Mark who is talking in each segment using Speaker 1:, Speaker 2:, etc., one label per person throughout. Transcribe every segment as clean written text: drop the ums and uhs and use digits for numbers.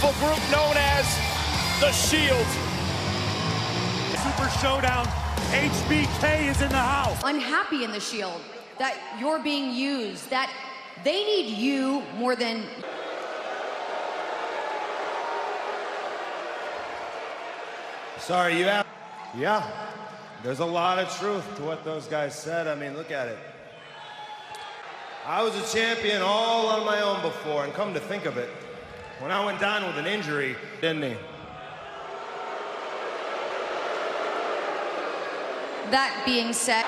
Speaker 1: powerful group known as The Shield.
Speaker 2: Super Showdown, HBK is in the house.
Speaker 3: Unhappy in the Shield, that you're being used, that they need you more than...
Speaker 4: Sorry, you have... Yeah, there's a lot of truth to what those guys said. I mean, look at it. I was a champion all on my own before, and come to think of it, when I went down with an injury, didn't he?
Speaker 3: That being said...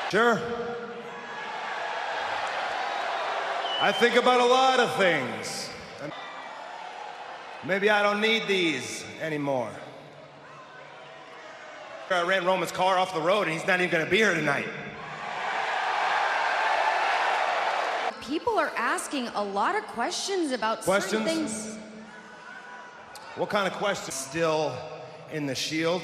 Speaker 4: Sure. I think about a lot of things. Maybe I don't need these anymore. I ran Roman's car off the road and he's not even gonna be here tonight.
Speaker 3: People are asking a lot of questions about certain things.
Speaker 4: What kind of questions? Still in the Shield?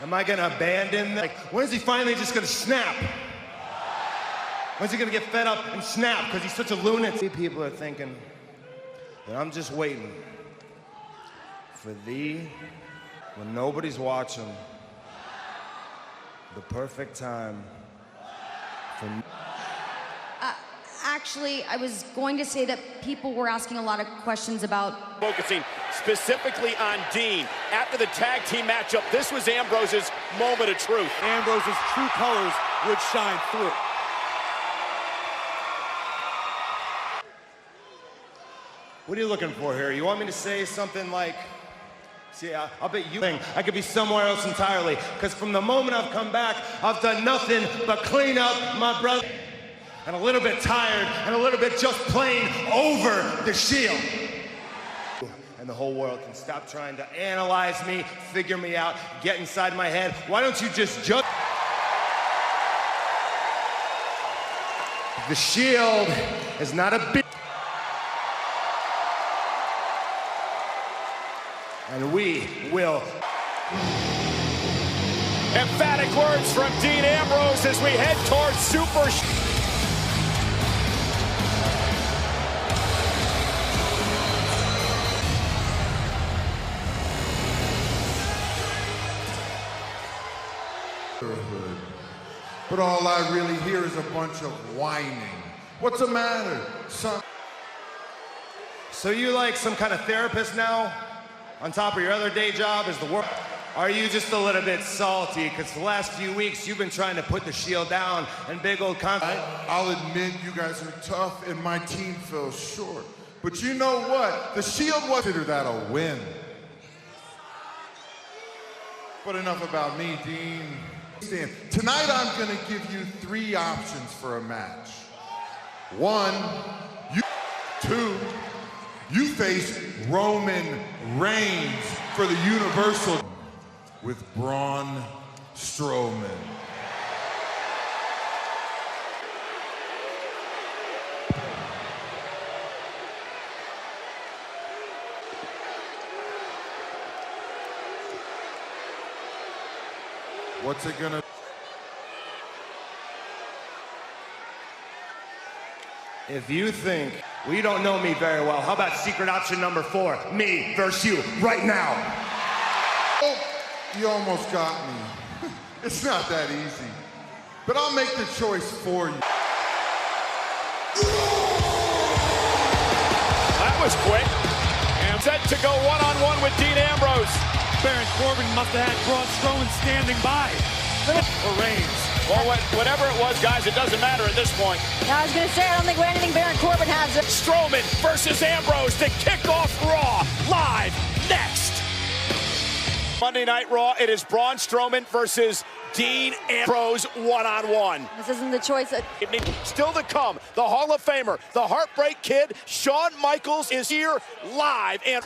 Speaker 4: Am I gonna abandon them? Like, when is he finally just gonna snap? When's he gonna get fed up and snap because he's such a lunatic? People are thinking that I'm just waiting for thee, when nobody's watching, the perfect time for me.
Speaker 3: Actually, I was going to say that people were asking a lot of questions about...
Speaker 1: Focusing specifically on Dean. After the tag team matchup, this was Ambrose's moment of truth.
Speaker 2: Ambrose's true colors would shine through.
Speaker 4: What are you looking for here? You want me to say something like, see, I'll bet you think I could be somewhere else entirely, because from the moment I've come back, I've done nothing but clean up my brother. And a little bit tired, and a little bit just plain over the Shield. And the whole world can stop trying to analyze me, figure me out, get inside my head. Why don't you just judge? The Shield is not a big... And we will...
Speaker 1: Emphatic words from Dean Ambrose as we head towards Super...
Speaker 5: But all I really hear is a bunch of whining. What's the matter, son?
Speaker 4: So you like some kind of therapist now? On top of your other day job as the work? Are you just a little bit salty? Because the last few weeks you've been trying to put the Shield down and big old
Speaker 5: I'll admit you guys are tough and my team fell short. But you know what? The Shield wasn't that a win. But enough about me, Dean. Tonight I'm gonna give you 3 options for a match. 1, two, you face Roman Reigns for the Universal with Braun Strowman. What's it gonna...
Speaker 4: If you think we don't know me very well, how about secret option number 4? Me versus you, right now.
Speaker 5: Oh, you almost got me. It's not that easy. But I'll make the choice for you.
Speaker 1: That was quick. And set to go one-on-one with Dean Ambrose.
Speaker 2: Baron Corbin must have had Braun Strowman standing by. Or Reigns.
Speaker 1: Well, whatever it was, guys, it doesn't matter at this point.
Speaker 6: Now, I was going to say, I don't think anything Baron Corbin has.
Speaker 1: Strowman versus Ambrose to kick off Raw live next. Monday Night Raw, it is Braun Strowman versus Dean Ambrose one-on-one.
Speaker 6: This isn't the choice.
Speaker 1: Still to come, the Hall of Famer, the Heartbreak Kid, Shawn Michaels is here live. And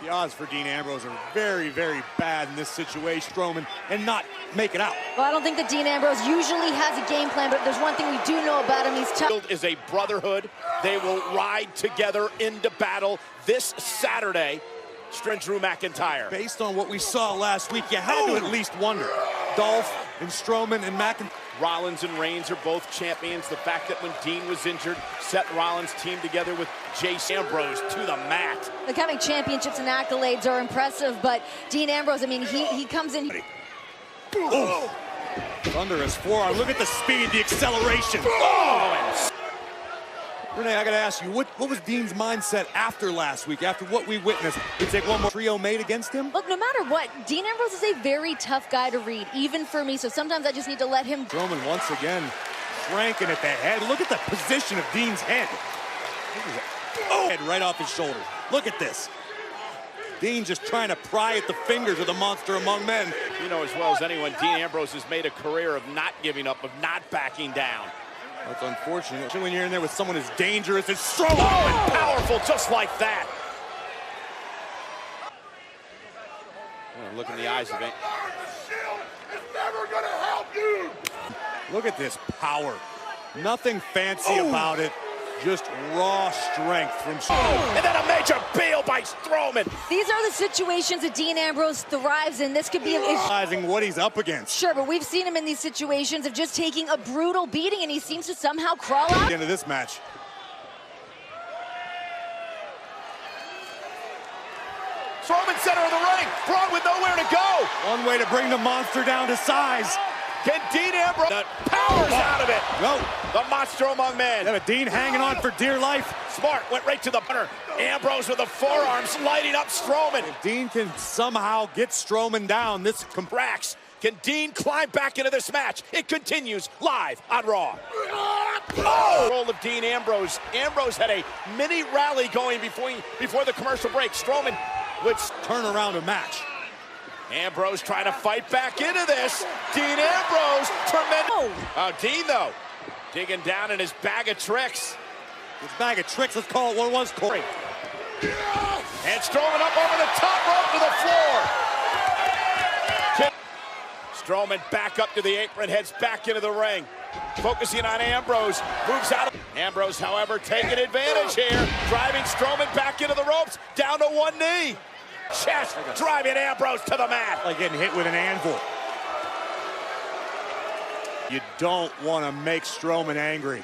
Speaker 2: the odds for Dean Ambrose are very, very bad in this situation, Strowman, and not make it out.
Speaker 6: Well, I don't think that Dean Ambrose usually has a game plan, but there's one thing we do know about him. He's tough.
Speaker 1: Is a brotherhood. They will ride together into battle this Saturday. Drew McIntyre.
Speaker 2: Based on what we saw last week, you had to at least wonder. Dolph in Strowman and McIntyre.
Speaker 1: Rollins and Reigns are both champions. The fact that when Dean was injured, Seth Rollins teamed together with Ambrose to the mat.
Speaker 6: Like, having championships and accolades are impressive, but Dean Ambrose, I mean, he comes in.
Speaker 2: Oh. Thunderous forearm. Look at the speed, the acceleration.
Speaker 1: Oh,
Speaker 2: Renee, I gotta ask you, what was Dean's mindset after last week, after what we witnessed? Did he take one more trio made against him?
Speaker 6: Look, no matter what, Dean Ambrose is a very tough guy to read, even for me, so sometimes I just need to let him.
Speaker 2: Strowman once again cranking at the head. Look at the position of Dean's head. Oh, head right off his shoulder. Look at this. Dean just trying to pry at the fingers of the monster among men.
Speaker 1: You know as well as anyone, Dean Ambrose has made a career of not giving up, of not backing down.
Speaker 2: That's unfortunate when you're in there with someone as dangerous as Strowman.
Speaker 1: Oh, and powerful just like that. Oh, look in the eyes of it.
Speaker 2: Look at this power. Nothing fancy about it. Just raw strength from Strowman.
Speaker 1: And then a major bail by Strowman.
Speaker 6: These are the situations that Dean Ambrose thrives in. This could be
Speaker 2: Realizing what he's up against.
Speaker 6: Sure, but we've seen him in these situations of just taking a brutal beating, and he seems to somehow crawl out.
Speaker 2: At the end of this match.
Speaker 1: Strowman center of the ring. Braun with nowhere to go.
Speaker 2: One way to bring the monster down to size.
Speaker 1: Can Dean Ambrose powers out of it?
Speaker 2: No.
Speaker 1: The monster among men.
Speaker 2: Yeah, but Dean hanging on for dear life.
Speaker 1: Smart went right to the punter. Ambrose with the forearms lighting up Strowman.
Speaker 2: If Dean can somehow get Strowman down, this
Speaker 1: Brax. Can Dean climb back into this match? It continues live on Raw. Oh! Role of Dean Ambrose. Ambrose had a mini rally going before the commercial break. Strowman would
Speaker 2: turn around a match.
Speaker 1: Ambrose trying to fight back into this. Dean Ambrose, tremendous. Oh, Dean, though, digging down in his bag of tricks.
Speaker 2: His bag of tricks, let's call it what it was, Corey.
Speaker 1: And Strowman up over the top rope to the floor. Strowman back up to the apron, heads back into the ring. Focusing on Ambrose, moves out. Ambrose, however, taking advantage here. Driving Strowman back into the ropes, down to one knee. Chest driving Ambrose to the mat.
Speaker 2: Like getting hit with an anvil. You don't want to make Strowman angry.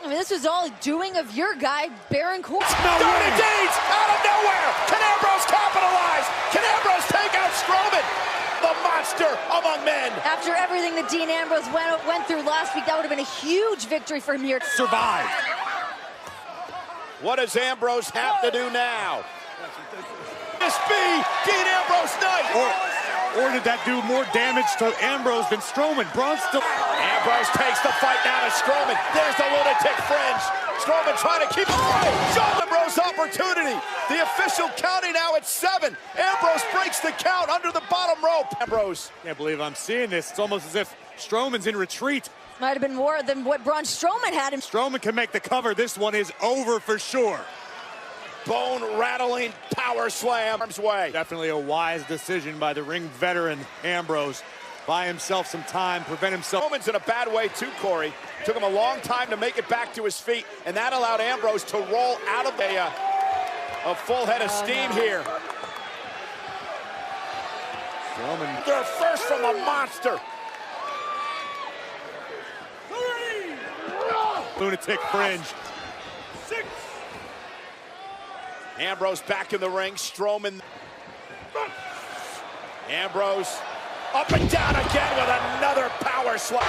Speaker 6: I mean, this was all doing of your guy, Baron Corbin.
Speaker 1: Dirty deeds out of nowhere. Can Ambrose capitalize? Can Ambrose take out Strowman? The monster among men.
Speaker 6: After everything that Dean Ambrose went through last week, that would have been a huge victory for him here.
Speaker 2: Survive.
Speaker 1: What does Ambrose have to do now? This be Dean Ambrose night.
Speaker 2: Or did that do more damage to Ambrose than Strowman? Braun still.
Speaker 1: Ambrose takes the fight down to Strowman. There's the lunatic fringe. Strowman trying to keep it right. John Ambrose opportunity. The official counting now at 7. Ambrose breaks the count under the bottom rope. Ambrose.
Speaker 2: Can't believe I'm seeing this. It's almost as if Strowman's in retreat.
Speaker 6: Might have been more than what Braun Strowman had him.
Speaker 2: Strowman can make the cover. This one is over for sure.
Speaker 1: Bone-rattling power slam. Arms way.
Speaker 2: Definitely a wise decision by the ring veteran Ambrose. Buy himself some time, prevent himself.
Speaker 1: Strowman's in a bad way too, Corey. Took him a long time to make it back to his feet, and that allowed Ambrose to roll out of a full head of steam here.
Speaker 2: Strowman.
Speaker 1: They're first from the monster.
Speaker 2: Lunatic fringe.
Speaker 1: 6. Ambrose back in the ring. Strowman. Ambrose up and down again with another power slam.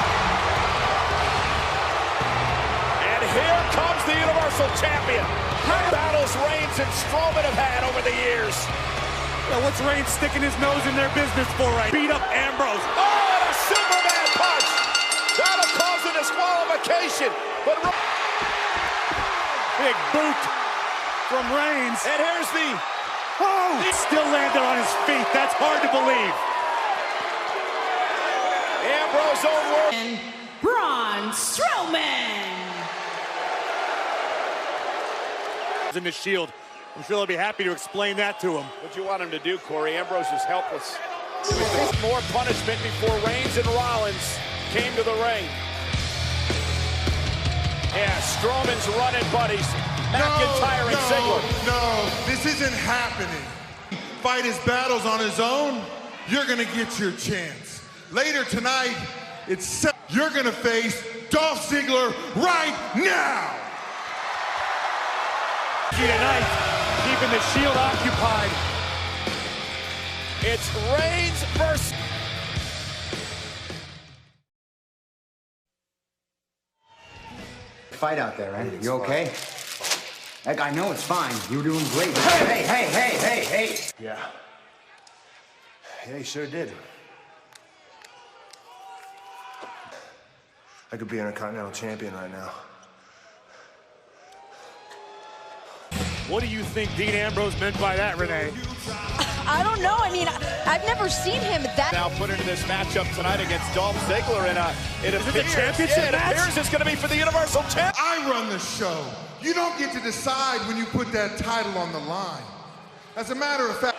Speaker 1: And here comes the Universal Champion. Battles Reigns and Strowman have had over the years.
Speaker 2: Yeah, what's Reigns sticking his nose in their business for, right? Beat up Ambrose.
Speaker 1: Oh, and a Superman punch. That'll cause a disqualification. But
Speaker 2: big boot from Reigns.
Speaker 1: And here's the...
Speaker 2: Oh! He still landed on his feet. That's hard to believe.
Speaker 1: Ambrose own word.
Speaker 7: And Braun Strowman.
Speaker 2: In the Shield. I'm sure they'll be happy to explain that to him.
Speaker 1: What do you want him to do, Corey? Ambrose is helpless. More punishment before Reigns and Rollins came to the ring. Yeah, Strowman's running buddies. McIntyre and Ziggler.
Speaker 5: No, this isn't happening. Fight his battles on his own, you're gonna get your chance. Later tonight, you're gonna face Dolph Ziggler right now.
Speaker 2: Tonight, keeping the Shield occupied.
Speaker 1: It's Reigns versus...
Speaker 8: Fight out there, man. You okay? Heck, I know it's fine. You're doing great. Hey.
Speaker 4: Yeah. Yeah, he sure did. I could be an Intercontinental Champion right now.
Speaker 2: What do you think Dean Ambrose meant by that, Renee?
Speaker 6: I don't know. I mean, I've never seen him that.
Speaker 1: Now put into this matchup tonight against Dolph Ziggler, and it appears,
Speaker 2: the championship match?
Speaker 1: It appears it's going to be for the Universal Championship.
Speaker 5: I run the show. You don't get to decide when you put that title on the line. As a matter of fact,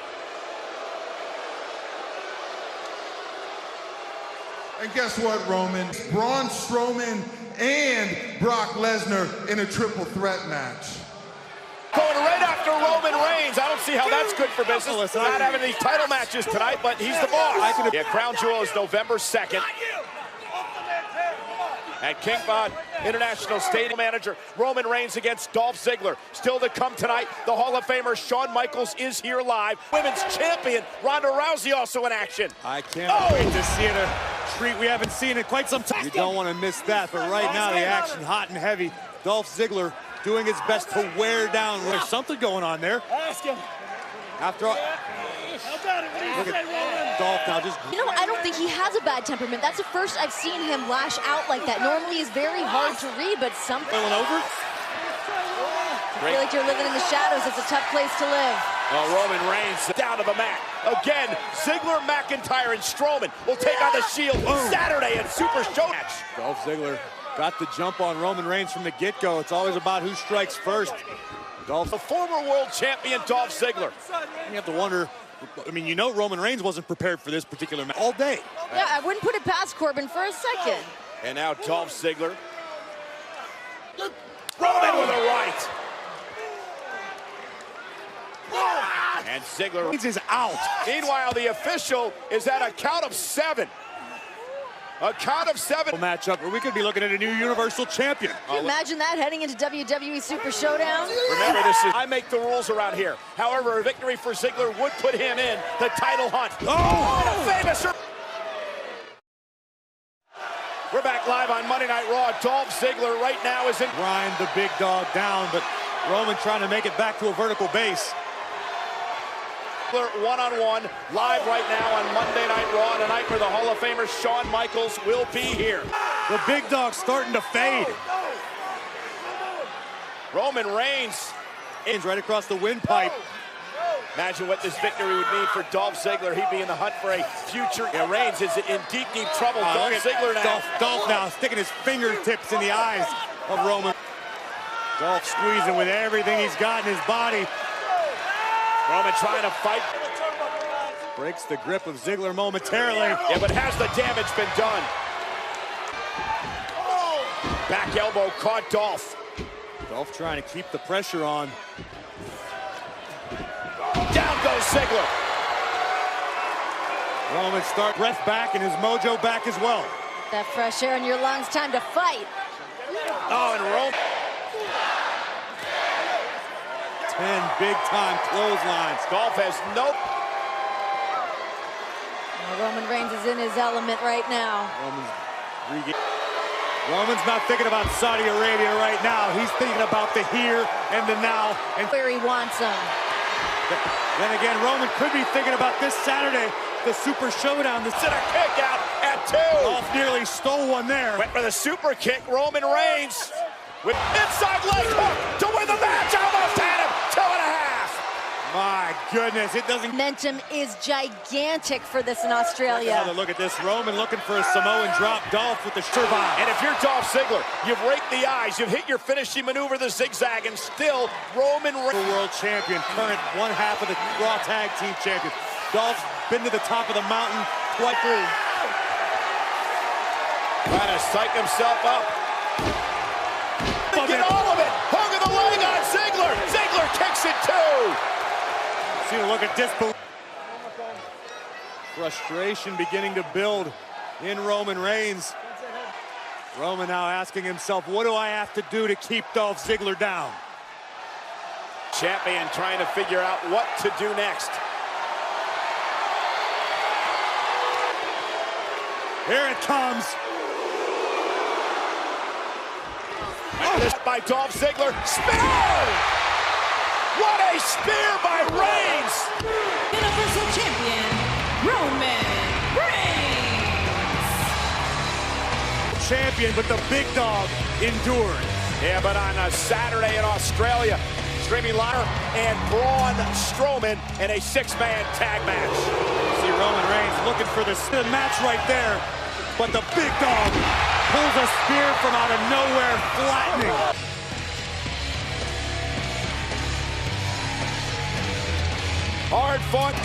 Speaker 5: and guess what, Roman? Braun Strowman and Brock Lesnar in a triple threat match.
Speaker 1: Going right after Roman Reigns. I don't see how that's good for business. Not having these title matches tonight, but he's the boss. Yeah, Crown Jewel is November 2nd. At King Von International Stadium manager, Roman Reigns against Dolph Ziggler. Still to come tonight, the Hall of Famer Shawn Michaels is here live. Women's champion Ronda Rousey also in action.
Speaker 2: I can't wait to see it. A treat we haven't seen in quite some time. You don't want to miss that, but right now the action hot and heavy. Dolph Ziggler doing his best to wear down. There's something going on there.
Speaker 9: Ask him.
Speaker 2: After all, look at Dolph now just...
Speaker 6: You know, I don't think he has a bad temperament. That's the first I've seen him lash out like that. Normally he's very hard to read, but something...
Speaker 2: Going over?
Speaker 6: I feel like you're living in the shadows. It's a tough place to live.
Speaker 1: Oh, Roman Reigns down to the mat. Again, Ziggler, McIntyre, and Strowman will take on the Shield Saturday at Super Show match.
Speaker 2: Dolph Ziggler got the jump on Roman Reigns from the get-go. It's always about who strikes first. Dolph,
Speaker 1: the former world champion Dolph Ziggler.
Speaker 2: You have to wonder, I mean, you know Roman Reigns wasn't prepared for this particular match all day.
Speaker 6: Yeah, I wouldn't put it past Corbin for a second.
Speaker 1: And now Dolph Ziggler. Roman with a right. And Ziggler
Speaker 2: is out.
Speaker 1: Meanwhile, the official is at a count of 7. A count of 7
Speaker 2: matchup where we could be looking at a new Universal Champion.
Speaker 6: Can you imagine that heading into WWE Super Showdown?
Speaker 1: Remember, this is I make the rules around here. However, a victory for Ziggler would put him in the title hunt. Oh, the famous. We're back live on Monday Night Raw. Dolph Ziggler right now is in.
Speaker 2: Grind the big dog down, but Roman trying to make it back to a vertical base.
Speaker 1: One-on-one, live right now on Monday Night Raw, tonight where the Hall of Famer Shawn Michaels will be here.
Speaker 2: The big dog's starting to fade.
Speaker 1: Roman Reigns
Speaker 2: right across the windpipe.
Speaker 1: Imagine what this victory would mean for Dolph Ziggler. He'd be in the hunt for a future. Yeah, Reigns is in deep trouble. Dolph Ziggler now.
Speaker 2: Dolph now sticking his fingertips in the eyes of Roman. Dolph squeezing with everything he's got in his body.
Speaker 1: Roman trying to fight.
Speaker 2: Breaks the grip of Ziggler momentarily.
Speaker 1: Yeah, but has the damage been done? Back elbow caught Dolph.
Speaker 2: Dolph trying to keep the pressure on.
Speaker 1: Down goes Ziggler.
Speaker 2: Roman start breath back and his mojo back as well.
Speaker 6: That fresh air in your lungs, time to fight.
Speaker 1: Oh, and Roman.
Speaker 2: 10 big-time clotheslines.
Speaker 1: Dolph has nope.
Speaker 6: Roman Reigns is in his element right now.
Speaker 2: Roman's not thinking about Saudi Arabia right now. He's thinking about the here and the now. And
Speaker 6: where he wants him.
Speaker 2: Then again, Roman could be thinking about this Saturday, the Super Showdown.
Speaker 1: This is a kick out at 2.
Speaker 2: Dolph nearly stole one there.
Speaker 1: Went for the super kick. Roman Reigns with inside leg hook to win the match. Almost had him. 2.5.
Speaker 2: My goodness, it doesn't.
Speaker 6: Momentum is gigantic for this in Australia.
Speaker 2: Another look at this. Roman looking for a Samoan drop. Dolph with the survive.
Speaker 1: And if you're Dolph Ziggler, you've raked the eyes, you've hit your finishing maneuver, the zigzag, and still Roman Reigns.
Speaker 2: World champion, current one half of the Raw Tag Team champion. Dolph's been to the top of the mountain twice.
Speaker 1: Trying to psych himself up. Get all of it. Hook of the leg on Ziggler. Ziggler kicks it too.
Speaker 2: See a look at disbelief. Frustration beginning to build in Roman Reigns. Roman now asking himself, what do I have to do to keep Dolph Ziggler down?
Speaker 1: Champion trying to figure out what to do next.
Speaker 2: Here it comes.
Speaker 1: By Dolph Ziggler. Spear! What a spear by Reigns!
Speaker 7: Universal Champion, Roman Reigns.
Speaker 2: Champion, but the big dog endured.
Speaker 1: Yeah, but on a Saturday in Australia, streaming live, and Braun Strowman in a 6-man tag match.
Speaker 2: See Roman Reigns looking for the match right there, but the big dog pulls a spear from out of nowhere, flattening.
Speaker 1: Hard fought.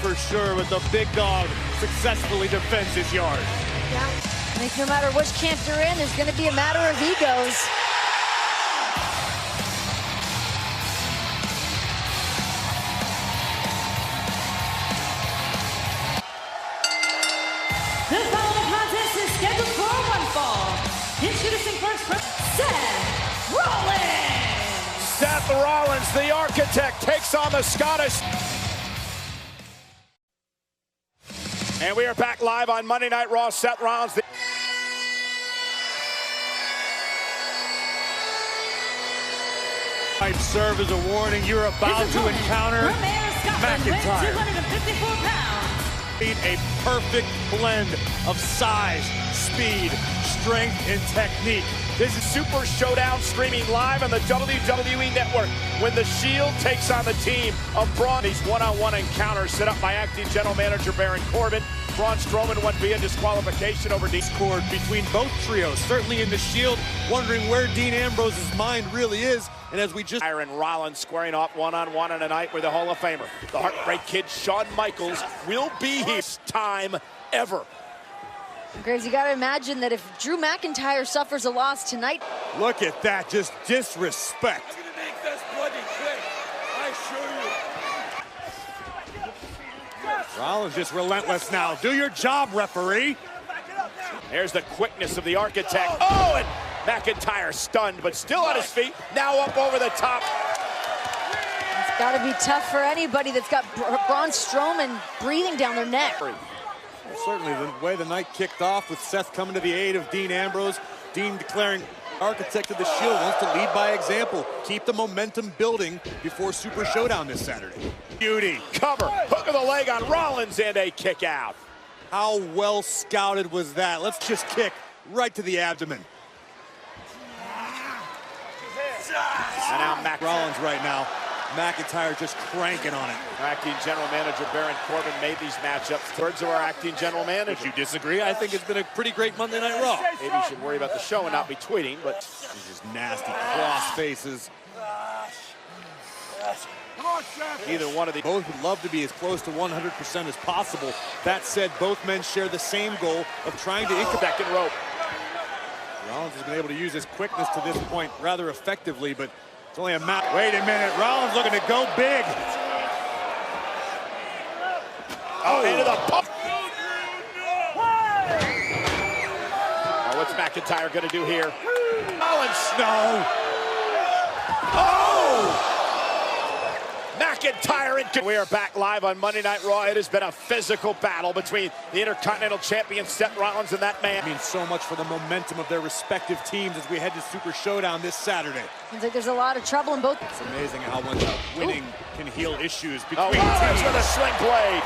Speaker 2: For sure, but the big dog successfully defends his yard.
Speaker 6: Yeah, I think no matter which camp you're in, there's going to be a matter of egos.
Speaker 7: The following contest is scheduled for one fall. Introducing first from Seth Rollins.
Speaker 1: Seth Rollins, the architect, takes on the Scottish. And we are back live on Monday Night Raw. Seth Rollins.
Speaker 2: Might serve as a warning. You're about to encounter McIntyre.
Speaker 7: 254 pounds.
Speaker 2: A perfect blend of size, speed, strength, and technique.
Speaker 1: This is Super Showdown streaming live on the WWE Network when The Shield takes on the team of Braun. These one-on-one encounters set up by acting general manager Baron Corbin. Braun Strowman won via disqualification over
Speaker 2: discord between both trios. Certainly in The Shield, wondering where Dean Ambrose's mind really is. And as we just...
Speaker 1: Aaron Rollins squaring off one-on-one on a night with the Hall of Famer. The Heartbreak Kid, Shawn Michaels, will be his time ever.
Speaker 6: Graves, you got to imagine that if Drew McIntyre suffers a loss tonight.
Speaker 2: Look at that, just disrespect.
Speaker 9: I'm gonna make this bloody quick. I show you.
Speaker 2: Rollins just relentless now. Do your job, referee.
Speaker 1: There's the quickness of the architect. Oh, and McIntyre stunned, but still on his feet. Now up over the top.
Speaker 6: It's got to be tough for anybody that's got Braun Strowman breathing down their neck.
Speaker 2: Certainly the way the night kicked off with Seth coming to the aid of Dean Ambrose. Dean declaring architect of the Shield wants to lead by example. Keep the momentum building before Super Showdown this Saturday.
Speaker 1: Beauty, cover, hook of the leg on Rollins, and a kick out.
Speaker 2: How well scouted was that? Let's just kick right to the abdomen. And now Rollins right now. McIntyre just cranking on it.
Speaker 1: Acting general manager Baron Corbin made these matchups. Words of our acting general manager.
Speaker 2: Would you disagree? I think it's been a pretty great Monday Night Raw.
Speaker 1: Maybe you should worry about the show and not be tweeting, but
Speaker 2: these just nasty cross faces. Either one of the both would love to be as close to 100% as possible. That said, both men share the same goal of trying to ink
Speaker 1: second rope.
Speaker 2: Rollins has been able to use his quickness to this point rather effectively, but it's only a match. Wait a minute, Rollins looking to go big.
Speaker 1: Oh, into the pump. Oh, what's McIntyre going to do here? Rollins.
Speaker 2: No.
Speaker 1: Oh! McIntyre and we are back live on Monday Night Raw. It has been a physical battle between the Intercontinental Champion Seth Rollins and that man.
Speaker 2: It means so much for the momentum of their respective teams as we head to Super Showdown this Saturday.
Speaker 6: Seems like there's a lot of trouble in both.
Speaker 2: It's amazing how much winning can heal issues between
Speaker 1: Rollins
Speaker 2: teams.
Speaker 1: with a sling blade.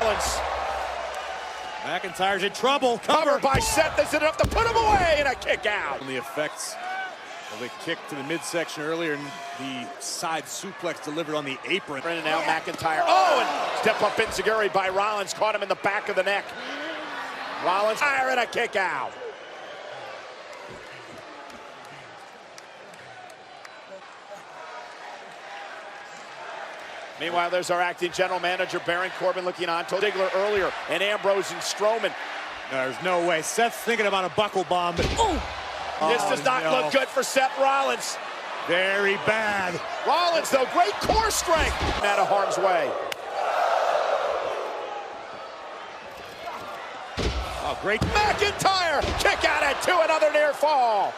Speaker 1: Rollins.
Speaker 2: McIntyre's in trouble.
Speaker 1: Cover by Seth. Is it enough to put him away? And a kick out.
Speaker 2: The effects of a kick to the midsection earlier and the side suplex delivered on the apron.
Speaker 1: And now McIntyre. Oh, and step up enziguri by Rollins. Caught him in the back of the neck. Rollins fire and a kick out. Meanwhile, there's our acting general manager, Baron Corbin, looking on to Ziggler earlier, and Ambrose and Strowman.
Speaker 2: There's no way. Seth's thinking about a buckle bomb, but
Speaker 1: this does not look good for Seth Rollins.
Speaker 2: Very bad.
Speaker 1: Rollins, though, great core strength. Out of harm's way.
Speaker 2: Oh, great.
Speaker 1: McIntyre, kick out it to another near fall.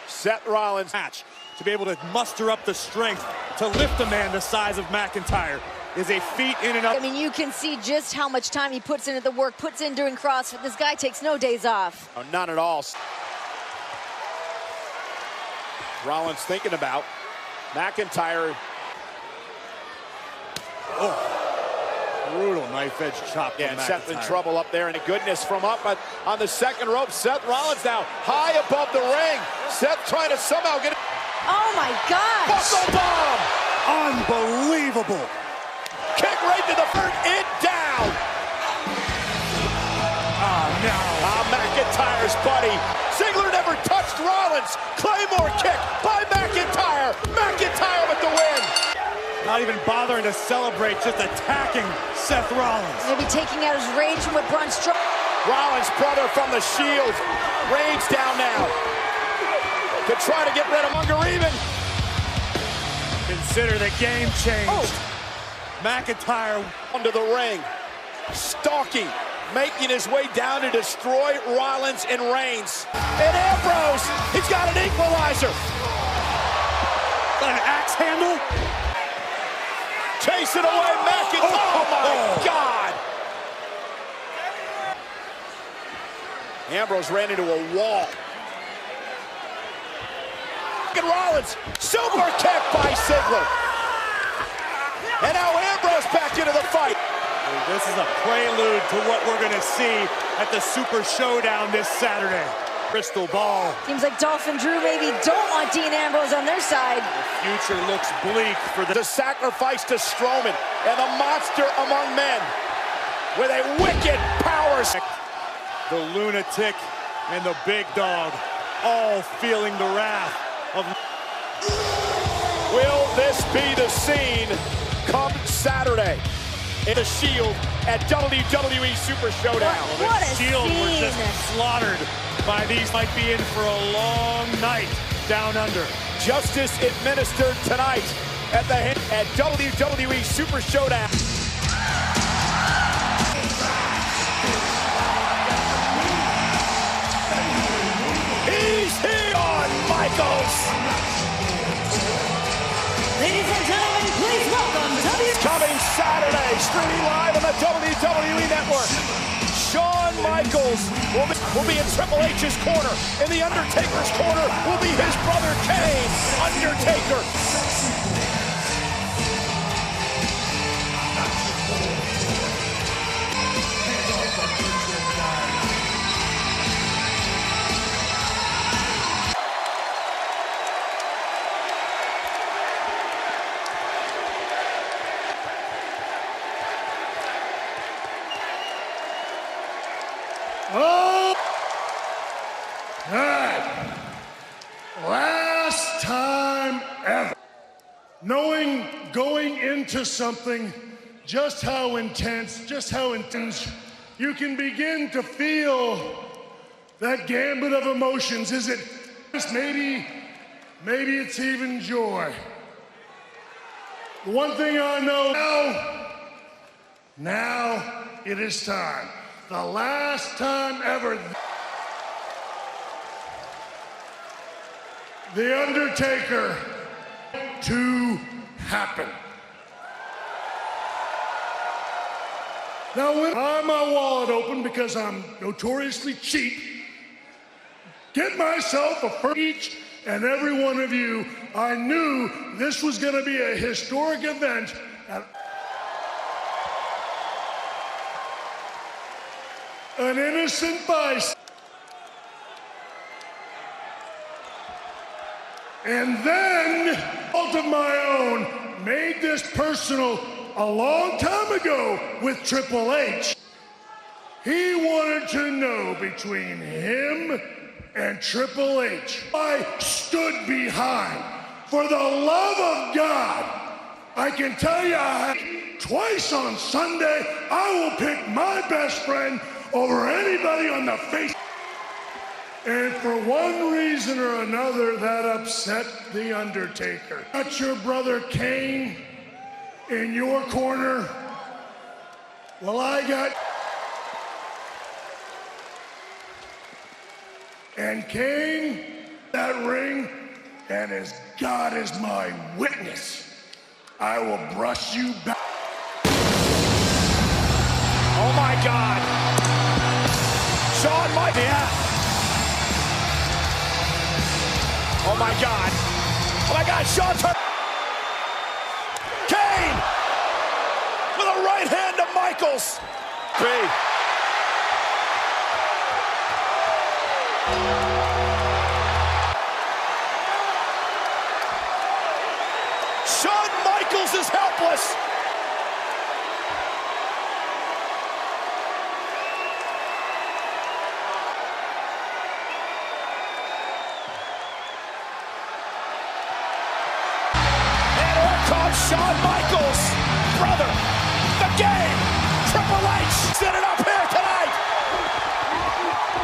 Speaker 1: Seth Rollins.
Speaker 2: Match to be able to muster up the strength to lift a man the size of McIntyre is a feat in and of.
Speaker 6: I mean, you can see just how much time he puts into the work, puts in during CrossFit. This guy takes no days off.
Speaker 1: Oh, none at all. Rollins thinking about McIntyre.
Speaker 2: Oh. Brutal knife edge chop.
Speaker 1: Yeah, and Seth in trouble up there, and goodness from up on the second rope. Seth Rollins now high above the ring. Seth trying to somehow get it.
Speaker 6: Oh my gosh!
Speaker 1: Buckle bomb!
Speaker 2: Unbelievable!
Speaker 1: Kick right to the front, it down.
Speaker 2: Oh no!
Speaker 1: McIntyre's buddy. Ziggler never touched Rollins. Claymore kick by McIntyre. McIntyre with the win.
Speaker 2: Not even bothering to celebrate, just attacking Seth Rollins.
Speaker 6: Maybe taking out his rage from what Braun Strawman.
Speaker 1: Rollins' brother from the Shield. Reigns down now to try to get rid of Unger even.
Speaker 2: Consider the game changed. McIntyre
Speaker 1: under the ring. Stalking, making his way down to destroy Rollins and Reigns. And Ambrose, he's got an equalizer.
Speaker 2: An axe handle.
Speaker 1: Chase it away, McIntyre. Oh my God. Ambrose ran into a wall. And Rollins, super kick by Ziggler. And now Ambrose back into the fight.
Speaker 2: This is a prelude to what we're going to see at the Super Showdown this Saturday. Crystal ball.
Speaker 6: Seems like Dolph and Drew maybe don't want Dean Ambrose on their side.
Speaker 2: The future looks bleak for
Speaker 1: the sacrifice to Strowman and the monster among men with a wicked power.
Speaker 2: The lunatic and the big dog all feeling the wrath of.
Speaker 1: Will this be the scene come Saturday in the Shield at WWE Super Showdown?
Speaker 6: What a
Speaker 2: Shield
Speaker 6: scene.
Speaker 2: were just slaughtered by these. Might be in for a long night down under.
Speaker 1: Justice administered tonight at WWE Super Showdown. He's here on Michaels.
Speaker 7: Ladies and gentlemen, please welcome
Speaker 1: Coming Saturday, streaming live on the WWE Network. Shawn Michaels will be in Triple H's corner. In the Undertaker's corner will be his brother Kane. Undertaker.
Speaker 10: Oh! All right. Last time ever. Knowing going into something just how intense, you can begin to feel that gambit of emotions. Is it maybe it's even joy? The one thing I know now it is time. The last time ever. The Undertaker to happen. Now, when I have my wallet open because I'm notoriously cheap, get myself a for each and every one of you. I knew this was going to be a historic event. An innocent vice. And then, fault of my own, made this personal a long time ago with Triple H. He wanted to know between him and Triple H. I stood behind. For the love of God, I can tell you, twice on Sunday, I will pick my best friend over anybody on the face. And for one reason or another, that upset The Undertaker. Got your brother Kane in your corner. Well, I got... And Kane, that ring, and as God is my witness, I will brush you back.
Speaker 1: Oh my God. Shawn Michaels. Oh my God. Oh my God, Shawn Kane with a right hand to Michaels. Shawn Michaels is helpless. And here comes Shawn Michaels, brother, the game, Triple H, set it up here tonight.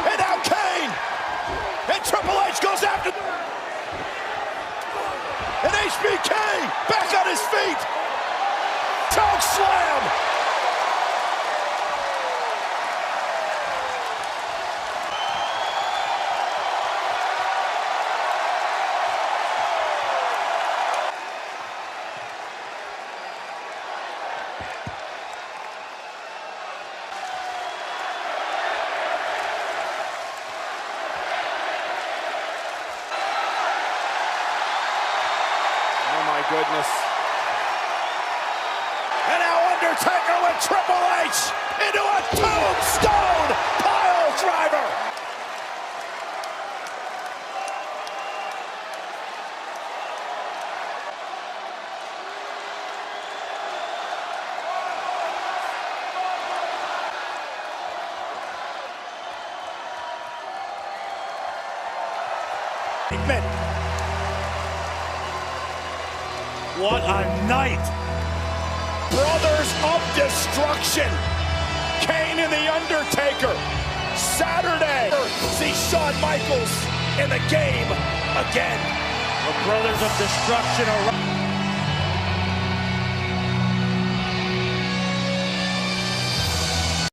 Speaker 1: And now Kane, and Triple H goes after, and HBK back on his feet, choke slam. Goodness. And now Undertaker with Triple H into a tombstone pile driver.
Speaker 2: What a night!
Speaker 1: Brothers of Destruction, Kane and The Undertaker. Saturday, see Shawn Michaels in the game again.
Speaker 2: The Brothers of Destruction are...